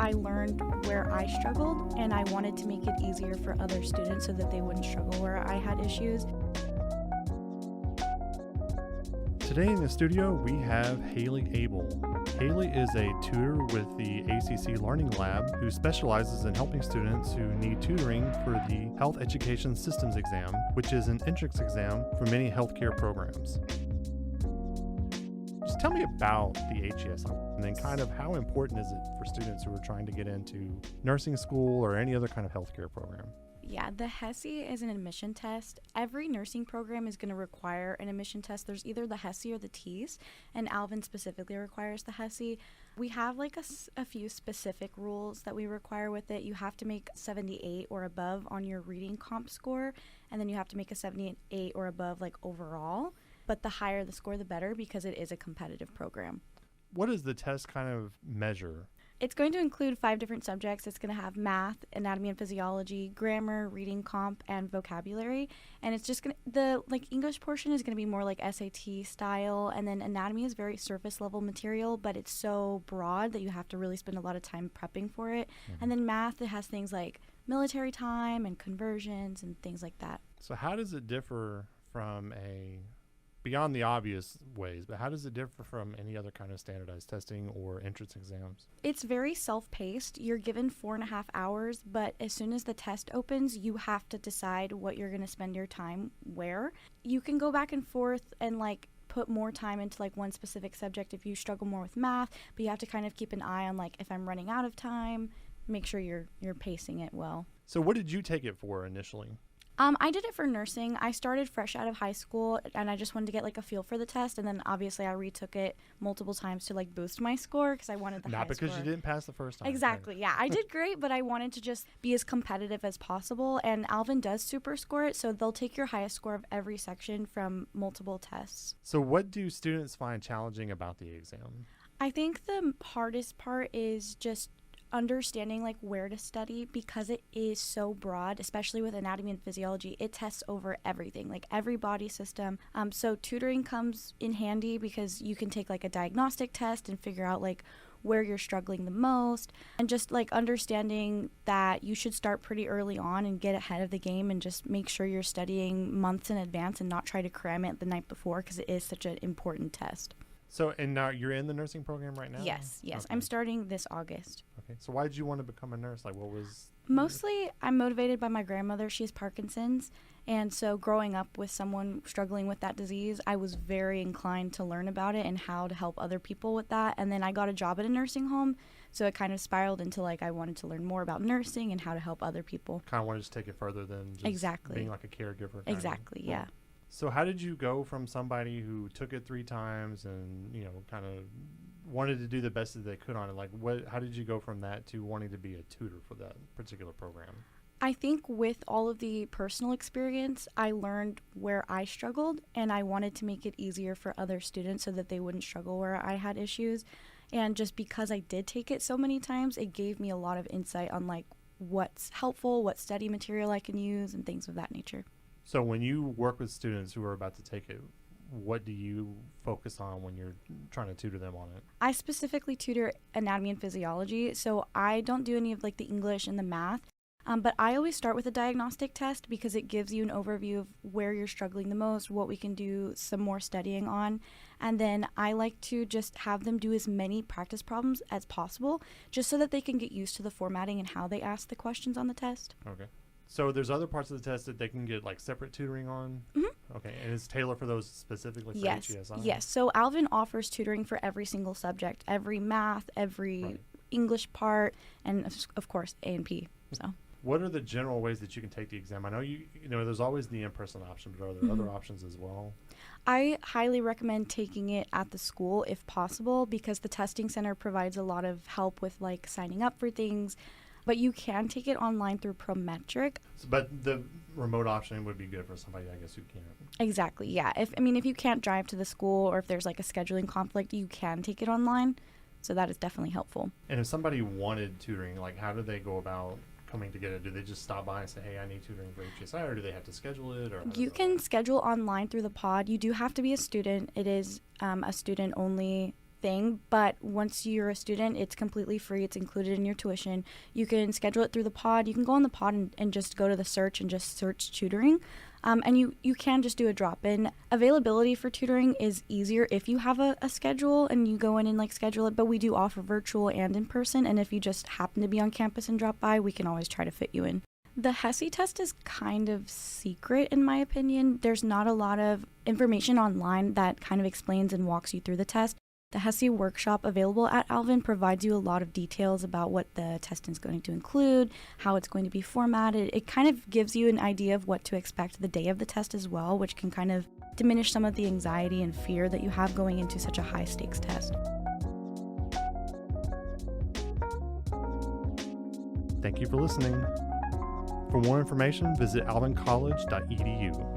I learned where I struggled, and I wanted to make it easier for other students so that they wouldn't struggle where I had issues. Today in the studio, we have Hailey Abel. Hailey is a tutor with the ACC Learning Lab who specializes in helping students who need tutoring for the Health Education Systems exam, which is an entrance exam for many healthcare programs. Just tell me about the HESI and then kind of how important is it for students who are trying to get into nursing school or any other kind of healthcare program? Yeah, the HESI is an admission test. Every nursing program is going to require an admission test. There's either the HESI or the TEAS, and Alvin specifically requires the HESI. We have like a few specific rules that we require with it. You have to make 78 or above on your reading comp score, and then you have to make a 78 or above like overall. But the higher the score, the better, because it is a competitive program. What does the test kind of measure? It's going to include 5 different subjects. It's going to have math, anatomy and physiology, grammar, reading comp, and vocabulary. And it's just going to, the English portion is going to be more like SAT style. And then anatomy is very surface level material, but it's so broad that you have to really spend a lot of time prepping for it. Mm-hmm. And then math, it has things like military time and conversions and things like that. So how does it differ from beyond the obvious ways, but how does it differ from any other kind of standardized testing or entrance exams? It's very self-paced. You're given 4.5 hours, but as soon as the test opens, you have to decide what you're going to spend your time where. You can go back and forth and put more time into one specific subject if you struggle more with math, but you have to kind of keep an eye on if I'm running out of time, make sure you're pacing it well. So what did you take it for initially? I did it for nursing. I started fresh out of high school, and I just wanted to get a feel for the test, and then obviously I retook it multiple times to boost my score because I wanted the highest score. Not because you didn't pass the first time. Exactly, right? Yeah. I did great, but I wanted to just be as competitive as possible, and Alvin does super score it, so they'll take your highest score of every section from multiple tests. So what do students find challenging about the exam? I think the hardest part is just understanding where to study, because it is so broad, especially with anatomy and physiology. It tests over everything, every body system. So tutoring comes in handy because you can take a diagnostic test and figure out where you're struggling the most, and just understanding that you should start pretty early on and get ahead of the game and just make sure you're studying months in advance and not try to cram it the night before, because it is such an important test. So, and now you're in the nursing program right now? Yes. Okay. I'm starting this August. Okay. So why did you want to become a nurse? What was... Mostly, I'm motivated by my grandmother. She has Parkinson's. And so growing up with someone struggling with that disease, I was very inclined to learn about it and how to help other people with that. And then I got a job at a nursing home. So it kind of spiraled into I wanted to learn more about nursing and how to help other people. Kind of wanted to take it further than just exactly being a caregiver. Exactly, yeah. So how did you go from somebody who took it 3 times and, kind of wanted to do the best that they could on it? How did you go from that to wanting to be a tutor for that particular program? I think with all of the personal experience, I learned where I struggled, and I wanted to make it easier for other students so that they wouldn't struggle where I had issues. And just because I did take it so many times, it gave me a lot of insight on what's helpful, what study material I can use, and things of that nature. So when you work with students who are about to take it, what do you focus on when you're trying to tutor them on it? I specifically tutor anatomy and physiology, so I don't do any of the English and the math. But I always start with a diagnostic test because it gives you an overview of where you're struggling the most, what we can do some more studying on. And then I like to just have them do as many practice problems as possible, just so that they can get used to the formatting and how they ask the questions on the test. Okay. So there's other parts of the test that they can get separate tutoring on? Mm-hmm. Okay, and it's tailored for those specifically for HESI? Yes, so Alvin offers tutoring for every single subject, every math, every English part, and of course A&P. So. What are the general ways that you can take the exam? I know there's always the in-person option, but are there other options as well? I highly recommend taking it at the school if possible, because the testing center provides a lot of help with signing up for things. But you can take it online through Prometric. But the remote option would be good for somebody, I guess, who can't. Exactly, yeah. If you can't drive to the school, or if there's a scheduling conflict, you can take it online. So that is definitely helpful. And if somebody wanted tutoring, how do they go about coming to get it? Do they just stop by and say, hey, I need tutoring for HESI, or do they have to schedule it? Or you can schedule online through the pod. You do have to be a student. It is a student-only thing, but once you're a student, it's completely free. It's included in your tuition. You can schedule it through the pod. You can go on the pod and just go to the search and just search tutoring. And you can just do a drop-in. Availability for tutoring is easier if you have a schedule and you go in and like schedule it, but we do offer virtual and in person, and if you just happen to be on campus and drop by, we can always try to fit you in. The HESI test is kind of secret in my opinion. There's not a lot of information online that kind of explains and walks you through the test. The HESI workshop available at Alvin provides you a lot of details about what the test is going to include, how it's going to be formatted. It kind of gives you an idea of what to expect the day of the test as well, which can kind of diminish some of the anxiety and fear that you have going into such a high stakes test. Thank you for listening. For more information, visit alvincollege.edu.